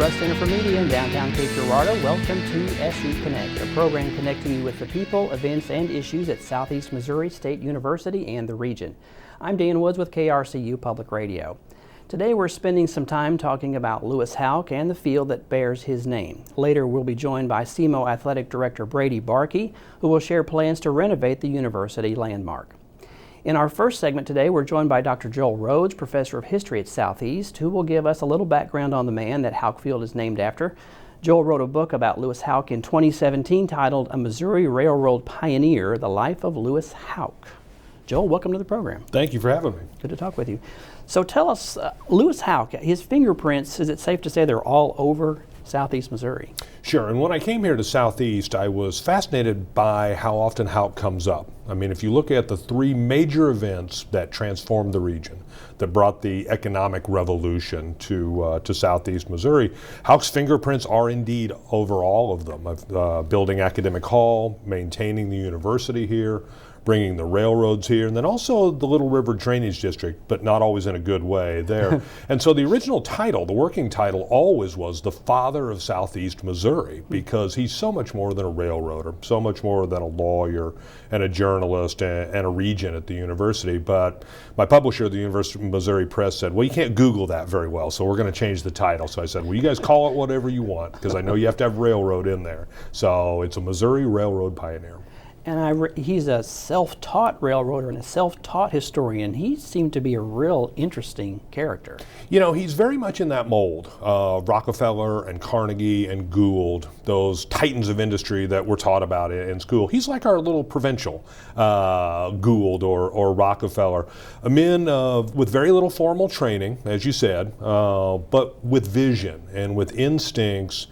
Russ Center for Media in downtown Cape Girardeau. Welcome to SE Connect, a program connecting you with the people, events, and issues at Southeast Missouri State University and the region. I'm Dan Woods with KRCU Public Radio. Today we're spending some time talking about Louis Houck and the field that bears his name. Later we'll be joined by SEMO Athletic Director Brady Barke, who will share plans to renovate the university landmark. In our first segment today, we're joined by Dr. Joel Rhodes, Professor of History at Southeast, who will give us a little background on the man that Houck Field is named after. Joel wrote a book about Louis Houck in 2017 titled A Missouri Railroad Pioneer, The Life of Louis Houck. Joel, welcome to the program. Thank you for having me. Good to talk with you. So tell us, Louis Houck, his fingerprints, is it safe to say they're all over Southeast Missouri? Sure, and when I came here to Southeast, I was fascinated by how often Houck comes up. I mean, if you look at the three major events that transformed the region, that brought the economic revolution to Southeast Missouri, Houck's fingerprints are indeed over all of them. Building Academic Hall, maintaining the university here, bringing the railroads here, and then also the Little River Drainage District, but not always in a good way there. And so the original title, the working title, always was the Father of Southeast Missouri, because he's so much more than a railroader, so much more than a lawyer and a journalist and a regent at the university. But my publisher, the University of Missouri Press, said, well, you can't Google that very well, so we're going to change the title. So I said, well, you guys call it whatever you want, because I know you have to have railroad in there. So it's a Missouri Railroad Pioneer. And he's a self-taught railroader and a self-taught historian. He seemed to be a real interesting character. You know, he's very much in that mold. Rockefeller and Carnegie and Gould, those titans of industry that we're taught about in school. He's like our little provincial Gould or Rockefeller. A man with very little formal training, as you said, but with vision and with instincts.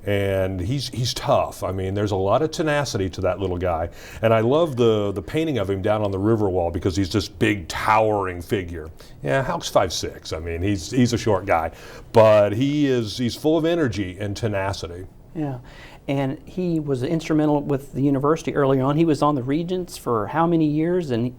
And he's tough. I mean, there's a lot of tenacity to that little guy. And I love the painting of him down on the river wall, because he's this big, towering figure. Yeah, Houck's 5'6". I mean, he's a short guy. But he's full of energy and tenacity. Yeah, and he was instrumental with the university early on. He was on the Regents for how many years? And,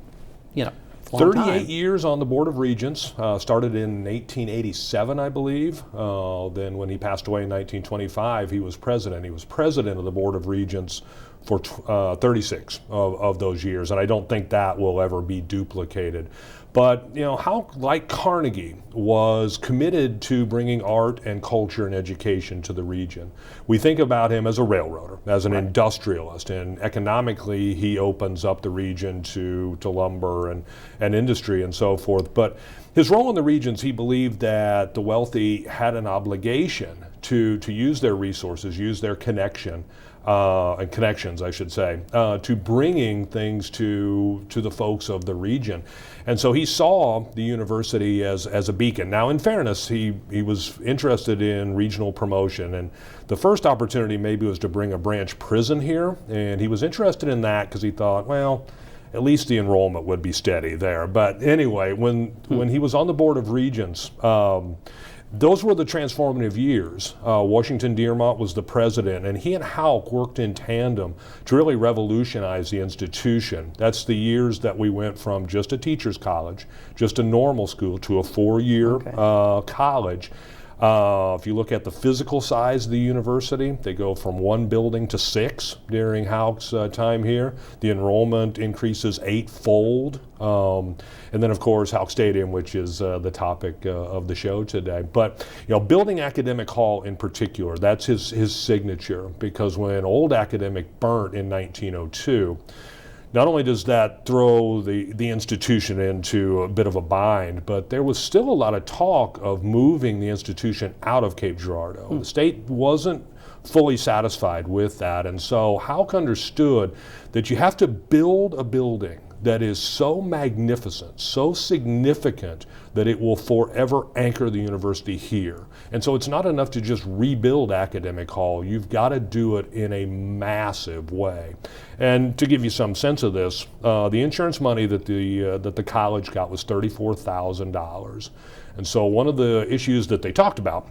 you know, 38 years on the Board of Regents, started in 1887, I believe. Then when he passed away in 1925, he was president. He was president of the Board of Regents for 36 of those years, and I don't think that will ever be duplicated. But, you know, Houck, like Carnegie, was committed to bringing art and culture and education to the region. We think about him as a railroader, as an industrialist, and economically he opens up the region to lumber and industry and so forth. But his role in the regions, he believed that the wealthy had an obligation to use their resources, use their connections, I should say, to bringing things to the folks of the region. And so he saw the university as a beacon. Now, in fairness, he was interested in regional promotion, and the first opportunity maybe was to bring a branch prison here, and he was interested in that because he thought, well, at least the enrollment would be steady there. But anyway, when he was on the Board of Regents, those were the transformative years. Washington Dearmont was the president, and he and Houck worked in tandem to really revolutionize the institution. That's the years that we went from just a teacher's college, just a normal school, to a four-year college. If you look at the physical size of the university, they go from one building to 6 during Houck's time here. The enrollment increases 8-fold. And then, of course, Houck Stadium, which is the topic of the show today. But, you know, building Academic Hall in particular, that's his signature, because when Old Academic burnt in 1902, not only does that throw the institution into a bit of a bind, but there was still a lot of talk of moving the institution out of Cape Girardeau. The state wasn't fully satisfied with that, and so Houck understood that you have to build a building that is so magnificent, so significant, that it will forever anchor the university here. And so it's not enough to just rebuild Academic Hall. You've got to do it in a massive way. And to give you some sense of this, the insurance money that the college got was $34,000. And so one of the issues that they talked about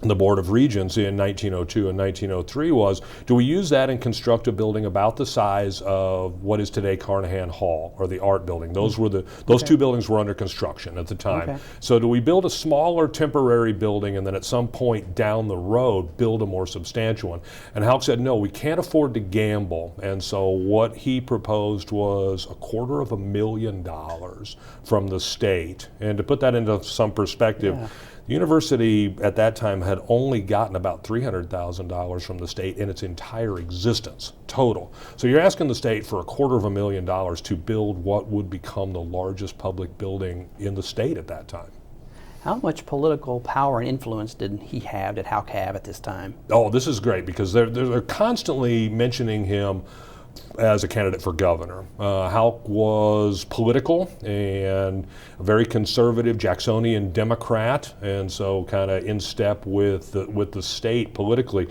the Board of Regents in 1902 and 1903 was, do we use that and construct a building about the size of what is today Carnahan Hall, or the art building? Those two buildings were under construction at the time. Okay. So do we build a smaller temporary building and then at some point down the road build a more substantial one? And Houck said, no, we can't afford to gamble. And so what he proposed was $250,000 from the state. And to put that into some perspective, the university at that time had only gotten about $300,000 from the state in its entire existence, total. So you're asking the state for $250,000 to build what would become the largest public building in the state at that time. How much political power and influence did Houck have at this time? Oh, this is great because they're constantly mentioning him as a candidate for governor. Houck was political and a very conservative Jacksonian Democrat, and so kind of in step with the state politically.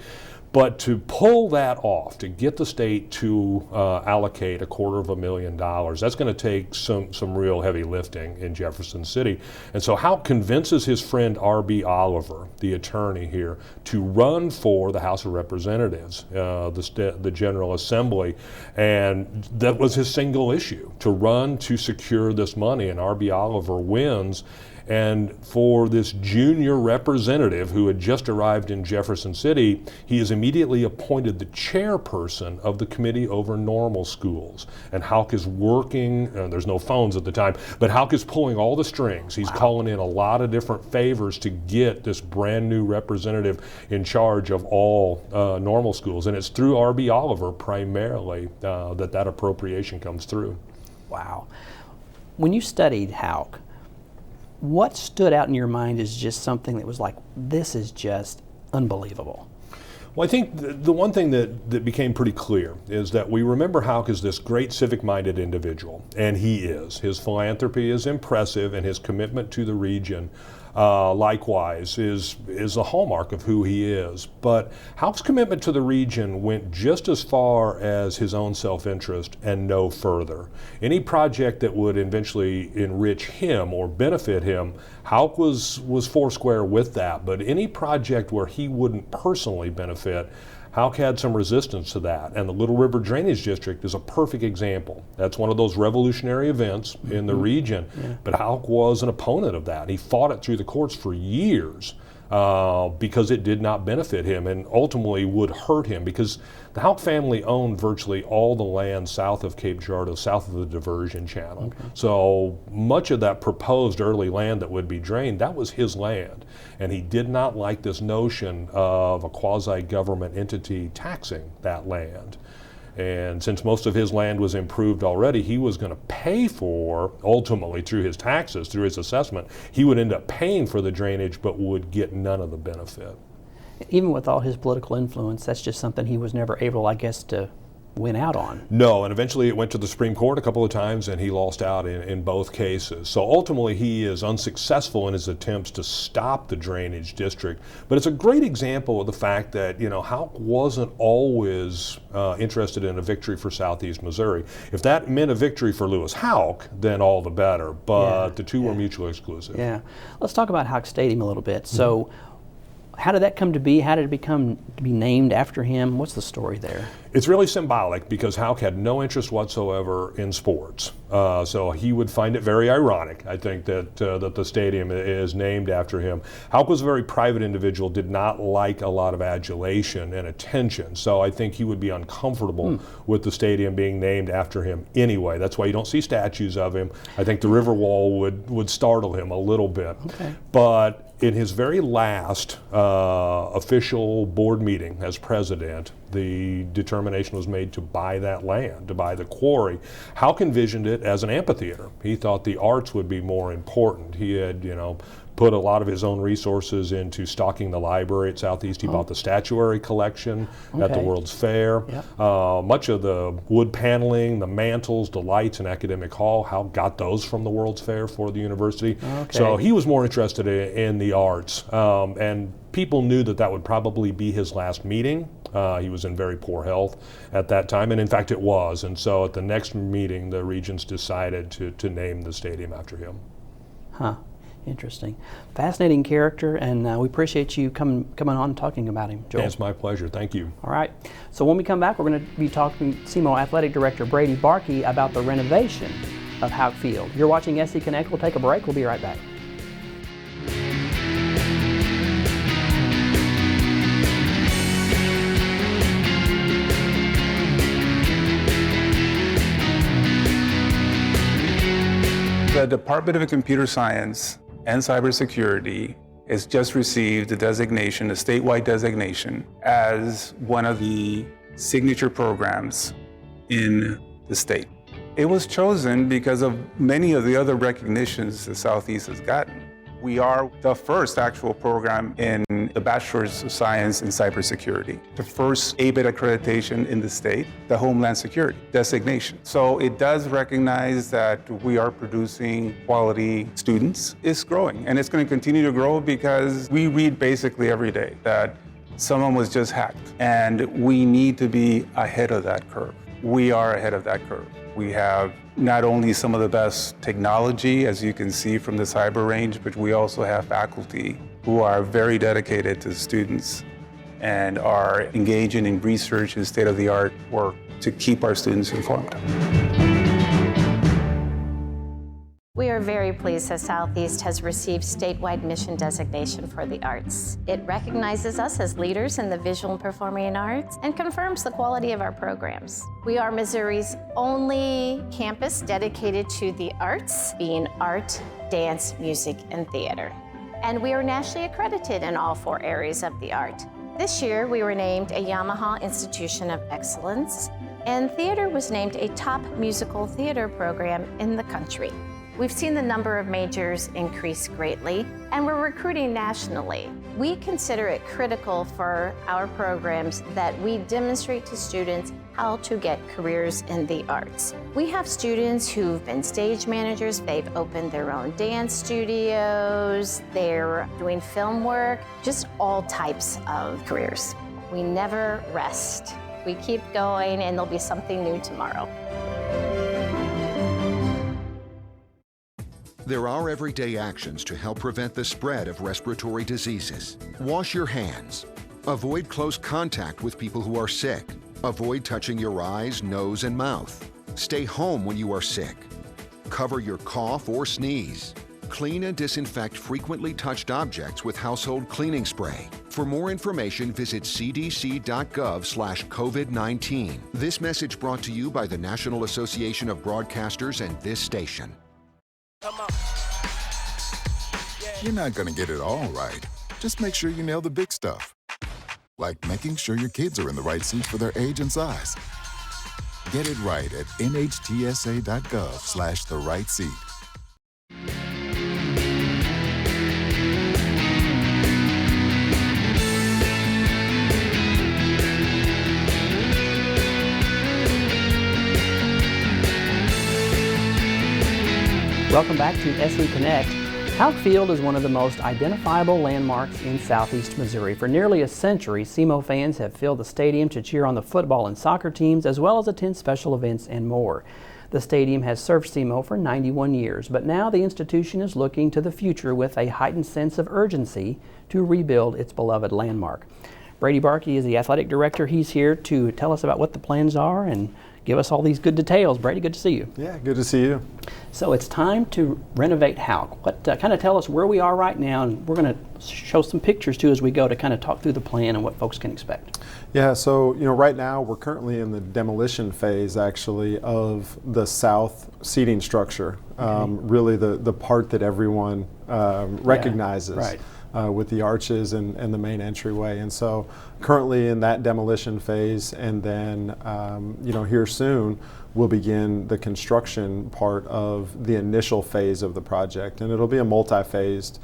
But to pull that off, to get the state to allocate $250,000, that's going to take some real heavy lifting in Jefferson City. And so Houck convinces his friend R.B. Oliver, the attorney here, to run for the House of Representatives, the General Assembly. And that was his single issue, to run to secure this money. And R.B. Oliver wins. And for this junior representative who had just arrived in Jefferson City, he is immediately appointed the chairperson of the Committee Over Normal Schools. And Houck is working, there's no phones at the time, but Houck is pulling all the strings. He's calling in a lot of different favors to get this brand new representative in charge of all normal schools. And it's through R.B. Oliver primarily that appropriation comes through. Wow. When you studied Houck, what stood out in your mind as just something that was like, this is just unbelievable? Well, I think the one thing that became pretty clear is that we remember Houck as this great civic-minded individual, and he is. His philanthropy is impressive, and his commitment to the region likewise is a hallmark of who he is. But Houck's commitment to the region went just as far as his own self-interest and no further. Any project that would eventually enrich him or benefit him, Houck was foursquare with that. But any project where he wouldn't personally benefit, Houck had some resistance to that, and the Little River Drainage District is a perfect example. That's one of those revolutionary events in the region, but Houck was an opponent of that. He fought it through the courts for years because it did not benefit him and ultimately would hurt him, because the Houck family owned virtually all the land south of Cape Girardeau, south of the diversion channel. So much of that proposed early land that would be drained, that was his land. And he did not like this notion of a quasi-government entity taxing that land. And since most of his land was improved already, he was going to pay for, ultimately through his taxes, through his assessment, he would end up paying for the drainage but would get none of the benefit. Even with all his political influence, that's just something he was never able, I guess, to win out on. No, and eventually it went to the Supreme Court a couple of times and he lost out in both cases. So ultimately he is unsuccessful in his attempts to stop the drainage district. But it's a great example of the fact that, Houck wasn't always interested in a victory for Southeast Missouri. If that meant a victory for Louis Houck, then all the better. But the two were mutually exclusive. Yeah. Let's talk about Houck Stadium a little bit. So how did that come to be? How did it become to be named after him? What's the story there? It's really symbolic because Houck had no interest whatsoever in sports. So he would find it very ironic, I think, that the stadium is named after him. Houck was a very private individual, did not like a lot of adulation and attention. So I think he would be uncomfortable with the stadium being named after him anyway. That's why you don't see statues of him. I think the river wall would startle him a little bit. Okay. But in his very last official board meeting as president, the determination was made to buy that land, to buy the quarry. Houck envisioned it as an amphitheater. He thought the arts would be more important. He had, put a lot of his own resources into stocking the library at Southeast. He bought the statuary collection at the World's Fair. Much of the wood paneling, the mantels, the lights in Academic Hall, Houck got those from the World's Fair for the university. So he was more interested in the arts. And people knew that would probably be his last meeting. He was in very poor health at that time, and in fact it was. And so at the next meeting, the regents decided to name the stadium after him. Huh. Interesting. Fascinating character, and we appreciate you coming on and talking about him, Joel. Yeah, it's my pleasure. Thank you. All right. So when we come back, we're going to be talking to SEMO Athletic Director Brady Barke about the renovation of Houck Field. You're watching SE Connect. We'll take a break. We'll be right back. The Department of Computer Science and Cybersecurity has just received a designation, a statewide designation, as one of the signature programs in the state. It was chosen because of many of the other recognitions the Southeast has gotten. We are the first actual program in the Bachelor's of Science in Cybersecurity, the first ABET accreditation in the state, the Homeland Security designation. So it does recognize that we are producing quality students. It's growing, and it's going to continue to grow because we read basically every day that someone was just hacked, and we need to be ahead of that curve. We are ahead of that curve. We have not only some of the best technology, as you can see from the cyber range, but we also have faculty who are very dedicated to students and are engaging in research and state-of-the-art work to keep our students informed. We are very pleased that Southeast has received statewide mission designation for the arts. It recognizes us as leaders in the visual and performing arts and confirms the quality of our programs. We are Missouri's only campus dedicated to the arts, being art, dance, music, and theater. And we are nationally accredited in all 4 areas of the art. This year, we were named a Yamaha Institution of Excellence, and theater was named a top musical theater program in the country. We've seen the number of majors increase greatly, and we're recruiting nationally. We consider it critical for our programs that we demonstrate to students how to get careers in the arts. We have students who've been stage managers, they've opened their own dance studios, they're doing film work, just all types of careers. We never rest. We keep going, and there'll be something new tomorrow. There are everyday actions to help prevent the spread of respiratory diseases. Wash your hands. Avoid close contact with people who are sick. Avoid touching your eyes, nose, and mouth. Stay home when you are sick. Cover your cough or sneeze. Clean and disinfect frequently touched objects with household cleaning spray. For more information, visit cdc.gov/COVID-19. This message brought to you by the National Association of Broadcasters and this station. You're not going to get it all right. Just make sure you nail the big stuff. Like making sure your kids are in the right seats for their age and size. Get it right at nhtsa.gov/the-right-seat. Welcome back to SE Connect. Houck Field is one of the most identifiable landmarks in southeast Missouri. For nearly a century, SEMO fans have filled the stadium to cheer on the football and soccer teams, as well as attend special events and more. The stadium has served SEMO for 91 years, but now the institution is looking to the future with a heightened sense of urgency to rebuild its beloved landmark. Brady Barke is the athletic director. He's here to tell us about what the plans are and give us all these good details. Brady, good to see you. Yeah, good to see you. So it's time to renovate Houck. Kind of tell us where we are right now, and we're going to show some pictures too as we go to kind of talk through the plan and what folks can expect. Yeah, so right now we're currently in the demolition phase actually of the south seating structure. Really the part that everyone recognizes. Yeah, right. With the arches and the main entryway. And so currently in that demolition phase, and then here soon we'll begin the construction part of the initial phase of the project. And it'll be a multi-phased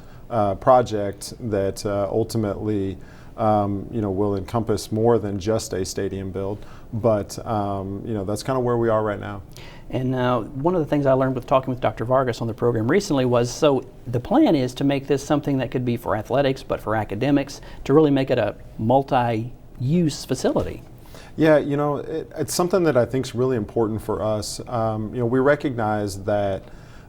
project that ultimately will encompass more than just a stadium build, but that's kind of where we are right now. And one of the things I learned with talking with Dr. Vargas on the program recently was, so the plan is to make this something that could be for athletics, but for academics, to really make it a multi-use facility. Yeah, it's something that I think is really important for us. We recognize that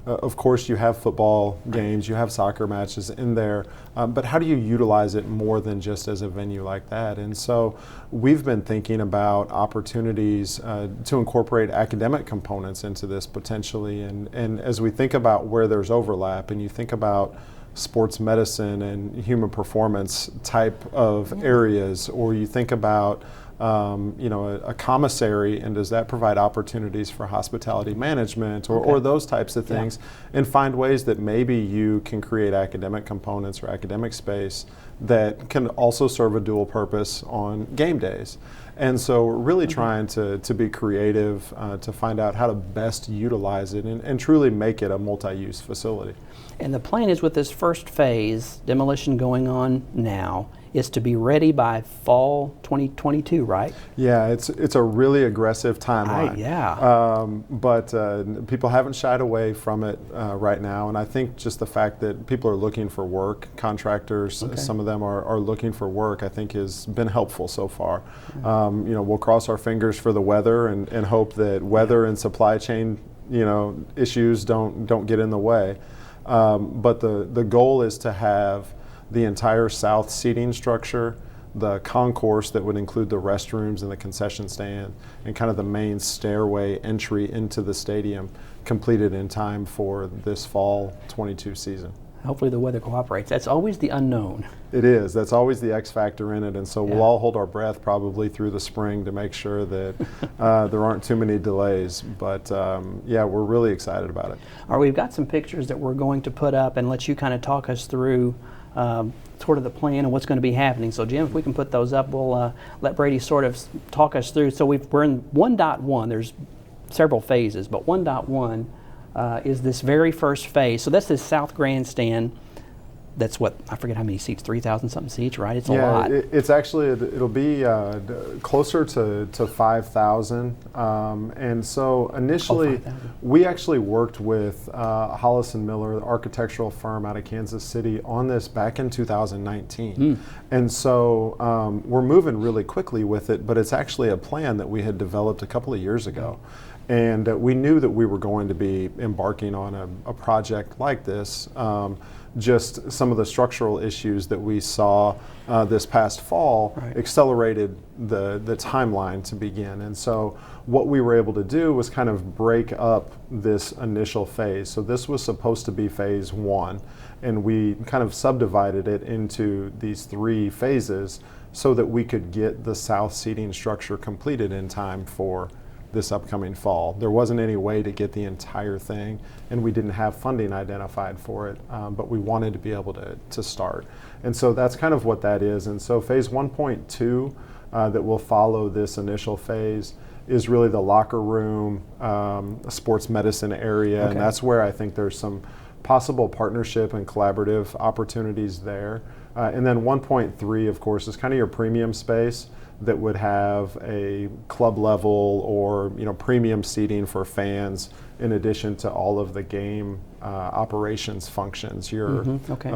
of course you have football games, you have soccer matches in there, but how do you utilize it more than just as a venue like that? And so we've been thinking about opportunities to incorporate academic components into this potentially, and as we think about where there's overlap, and you think about sports medicine and human performance type of areas, or you think about a commissary, and does that provide opportunities for hospitality management or those types of things, and find ways that maybe you can create academic components or academic space that can also serve a dual purpose on game days. And so we're really trying to be creative to find out how to best utilize it and truly make it a multi-use facility. And the plan is, with this first phase, demolition going on now, is to be ready by fall 2022, right? Yeah, it's a really aggressive timeline. But people haven't shied away from it right now, and I think just the fact that people are looking for work, contractors, some of them are looking for work, I think has been helpful so far. We'll cross our fingers for the weather and hope that weather and supply chain issues don't get in the way. But the goal is to have the entire south seating structure, the concourse that would include the restrooms and the concession stand, and kind of the main stairway entry into the stadium completed in time for this fall 22 season. Hopefully the weather cooperates. That's always the unknown. It is. That's always the X factor in it, and so we'll all hold our breath probably through the spring to make sure that there aren't too many delays. But we're really excited about it. All right, we've got some pictures that we're going to put up and let you kind of talk us through sort of the plan and what's going to be happening. So Jim, if we can put those up, we'll let Brady sort of talk us through. So we're in 1.1. There's several phases, but 1.1 is this very first phase. So that's this south grandstand. That's what, I forget how many seats, 3,000 something seats, right? It's a lot. It's actually, it'll be closer to 5,000. And so initially, we actually worked with Hollis & Miller, the architectural firm out of Kansas City, on this back in 2019. And so we're moving really quickly with it, but it's actually a plan that we had developed a couple of years ago. And we knew that we were going to be embarking on a project like this. Just some of the structural issues that we saw this past fall accelerated the timeline to begin. And so what we were able to do was kind of break up this initial phase. So this was supposed to be phase 1, and we kind of subdivided it into these 3 phases so that we could get the south seating structure completed in time for this upcoming fall. There wasn't any way to get the entire thing, and we didn't have funding identified for it, but we wanted to be able to start. And so that's kind of what that is. And so phase 1.2 that will follow this initial phase is really the locker room, sports medicine area, and that's where I think there's some possible partnership and collaborative opportunities there. And then 1.3, of course, is kind of your premium space that would have a club level or premium seating for fans, in addition to all of the game operations functions, your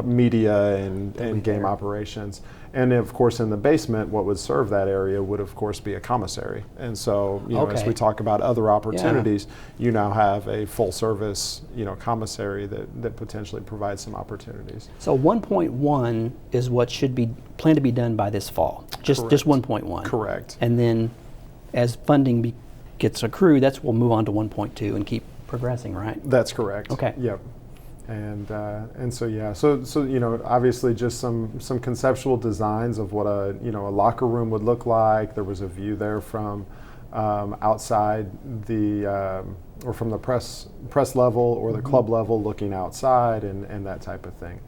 media and game operations. And of course, in the basement, what would serve that area would of course be a commissary. And so, as we talk about other opportunities, you now have a full service, commissary that potentially provides some opportunities. So 1.1 is what should be planned to be done by this fall. Just 1.1. Correct. And then, as funding gets accrued, we'll move on to 1.2 and keep progressing, right? That's correct. Okay. Yep. And so obviously just some conceptual designs of what a locker room would look like. There was a view there from outside or from the press level or the club level, looking outside and that type of thing.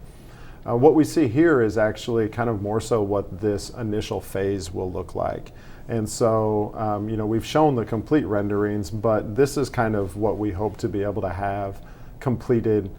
What we see here is actually kind of more so what this initial phase will look like. And so, we've shown the complete renderings, but this is kind of what we hope to be able to have completed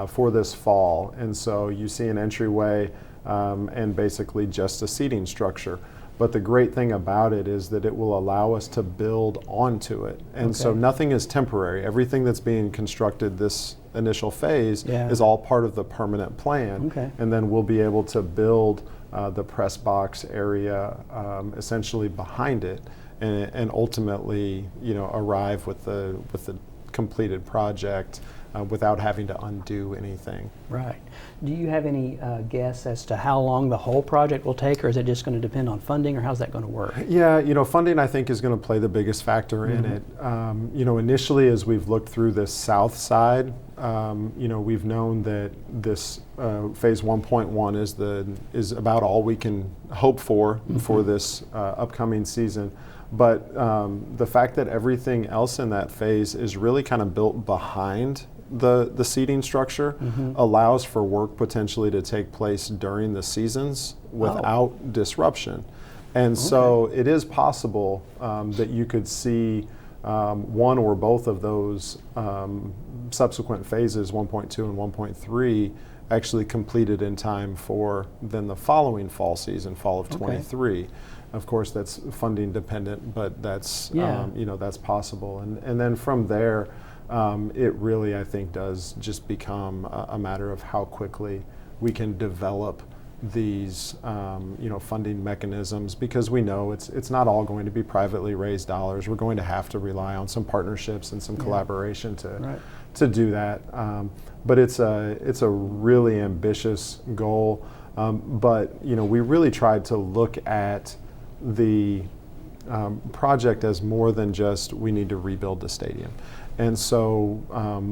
for this fall. And so you see an entryway and basically just a seating structure. But the great thing about it is that it will allow us to build onto it. And so nothing is temporary. Everything that's being constructed this initial phase is all part of the permanent plan. And then we'll be able to build the press box area essentially behind it, and ultimately arrive with the completed project without having to undo anything. Right. Do you have any guess as to how long the whole project will take, or is it just going to depend on funding, or how's that going to work? Yeah, funding I think is going to play the biggest factor in it. Initially as we've looked through this south side, we've known that this phase 1.1 is about all we can hope for this upcoming season. But the fact that everything else in that phase is really kind of built behind the seating structure allows for work potentially to take place during the seasons without disruption. And so it is possible that you could see one or both of those subsequent phases, 1.2 and 1.3, actually completed in time for then the following fall season, fall of 23. Of course, that's funding dependent, but that's that's possible. And then from there, it really, I think, does just become a matter of how quickly we can develop these funding mechanisms, because we know it's not all going to be privately raised dollars. We're going to have to rely on some partnerships and some collaboration to do that. But it's a really ambitious goal. But we really tried to look at the project as more than just we need to rebuild the stadium. And so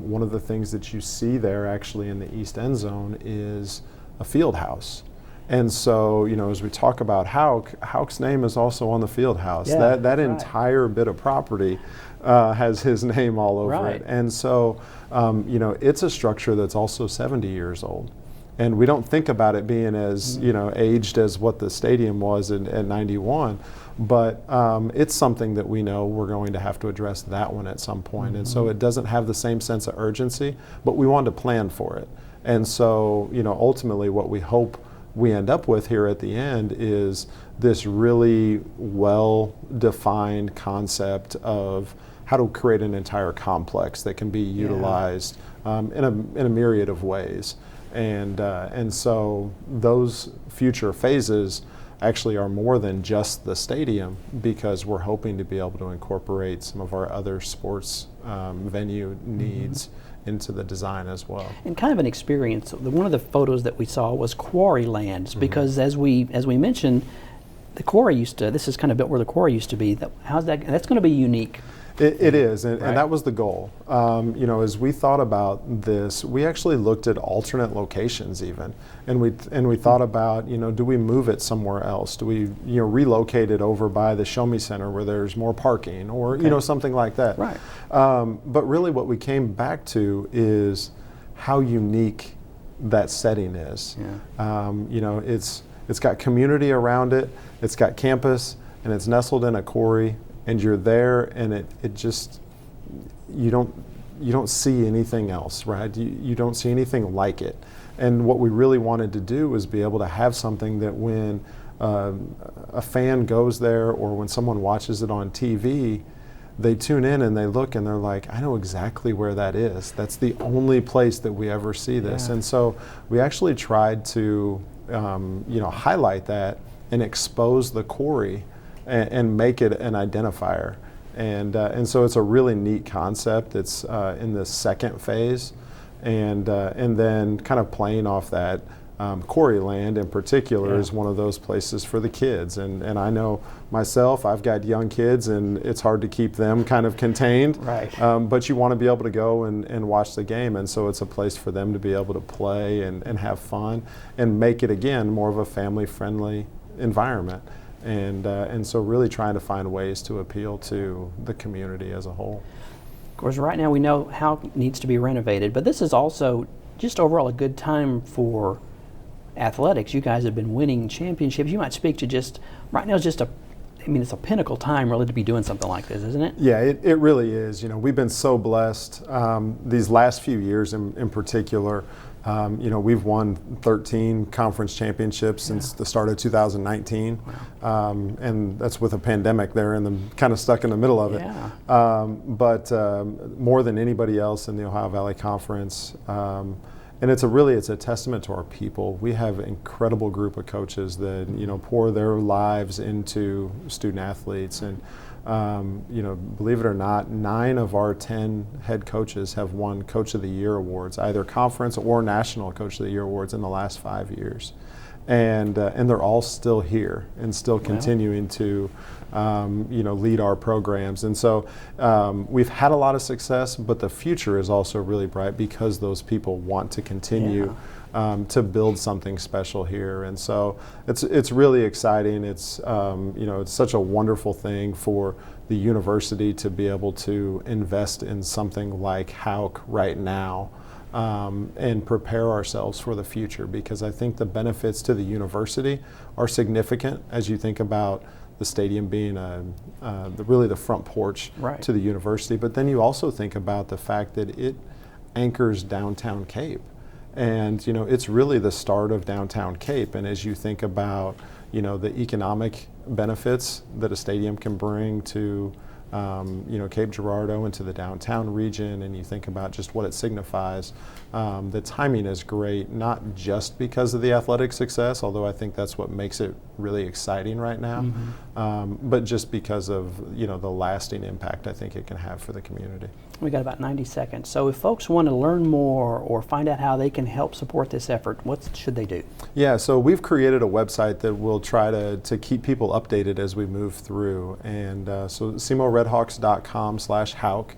one of the things that you see there actually in the east end zone is a field house. And so, as we talk about Houck's name is also on the field house. Yeah, that entire bit of property has his name all over it. And so, it's a structure that's also 70 years old. And we don't think about it being as, aged as what the stadium was at 91. But it's something that we know we're going to have to address that one at some point. And so it doesn't have the same sense of urgency, but we want to plan for it. And so, ultimately what we hope we end up with here at the end is this really well-defined concept of how to create an entire complex that can be utilized in a myriad of ways. And so those future phases actually are more than just the stadium, because we're hoping to be able to incorporate some of our other sports venue needs into the design as well. And kind of an experience. One of the photos that we saw was quarry lands, because as we mentioned, the quarry this is kind of built where the quarry used to be. That's going to be unique. It is, and that was the goal. As we thought about this, we actually looked at alternate locations even, and we thought about, do we move it somewhere else? Do we, relocate it over by the Show Me Center where there's more parking, or something like that? Right. But really, what we came back to is how unique that setting is. Yeah. It's got community around it. It's got campus, and it's nestled in a quarry. And you're there, and it just, you don't see anything else, right? You don't see anything like it. And what we really wanted to do was be able to have something that when a fan goes there, or when someone watches it on TV, they tune in and they look and they're like, I know exactly where that is. That's the only place that we ever see this. And so we actually tried to highlight that and expose the quarry and make it an identifier. And so it's a really neat concept. It's in the second phase, and then kind of playing off that, quarry land in particular is one of those places for the kids. And I know myself, I've got young kids, and it's hard to keep them kind of contained. Right. But you want to be able to go and watch the game, and so it's a place for them to be able to play and have fun and make it, again, more of a family-friendly environment. And so really trying to find ways to appeal to the community as a whole. Of course, right now we know Houck needs to be renovated, but this is also just overall a good time for athletics. You guys have been winning championships. You might speak to just, right now it's just it's a pinnacle time really to be doing something like this, isn't it? Yeah, it really is. We've been so blessed these last few years in particular. We've won 13 conference championships since the start of 2019, and that's with a pandemic there and kind of stuck in the middle of it. But more than anybody else in the Ohio Valley Conference, and it's a testament to our people. We have an incredible group of coaches that pour their lives into student athletes, and Believe it or not, 9 of our 10 head coaches have won Coach of the Year awards, either conference or national Coach of the Year awards in the last 5 years. And they're all still here and still continuing to lead our programs. And so we've had a lot of success, but the future is also really bright because those people want to continue to build something special here. And so it's really exciting. It's it's such a wonderful thing for the university to be able to invest in something like Houck right now. And prepare ourselves for the future, because I think the benefits to the university are significant as you think about the stadium being really the front porch to the university. But then you also think about the fact that it anchors downtown Cape. And it's really the start of downtown Cape. And as you think about the economic benefits that a stadium can bring to Cape Girardeau and to the downtown region, and you think about just what it signifies, the timing is great, not just because of the athletic success, although I think that's what makes it really exciting right now, but just because of the lasting impact I think it can have for the community. We got about 90 seconds. So if folks want to learn more or find out how they can help support this effort, what should they do? Yeah, so we've created a website that will try to keep people updated as we move through. And so SEMORedhawks.com/Houck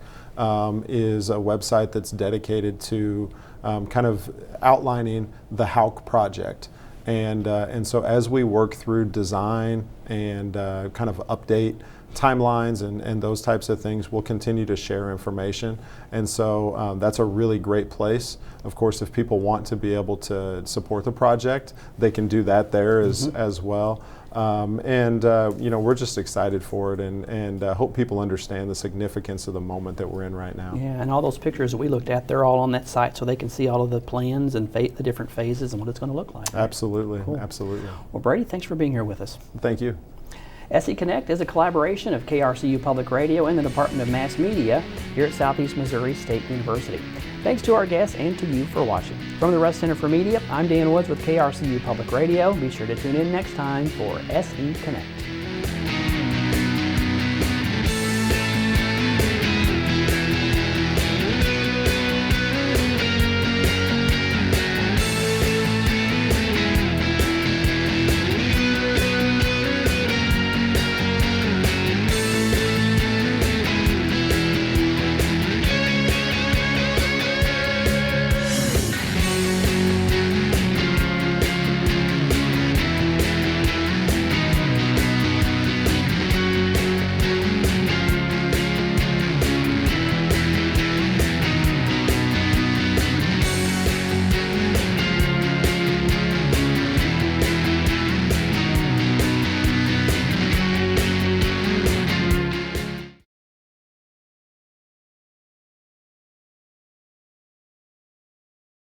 is a website that's dedicated to kind of outlining the Houck project. And so as we work through design and kind of update timelines and those types of things, we'll continue to share information. And so that's a really great place. Of course, if people want to be able to support the project, they can do that there as well. We're just excited for it and hope people understand the significance of the moment that we're in right now. Yeah, and all those pictures that we looked at, they're all on that site so they can see all of the plans and the different phases and what it's going to look like. Absolutely, cool. Absolutely. Well, Brady, thanks for being here with us. Thank you. SE Connect is a collaboration of KRCU Public Radio and the Department of Mass Media here at Southeast Missouri State University. Thanks to our guests and to you for watching. From the Russ Center for Media, I'm Dan Woods with KRCU Public Radio. Be sure to tune in next time for SE Connect.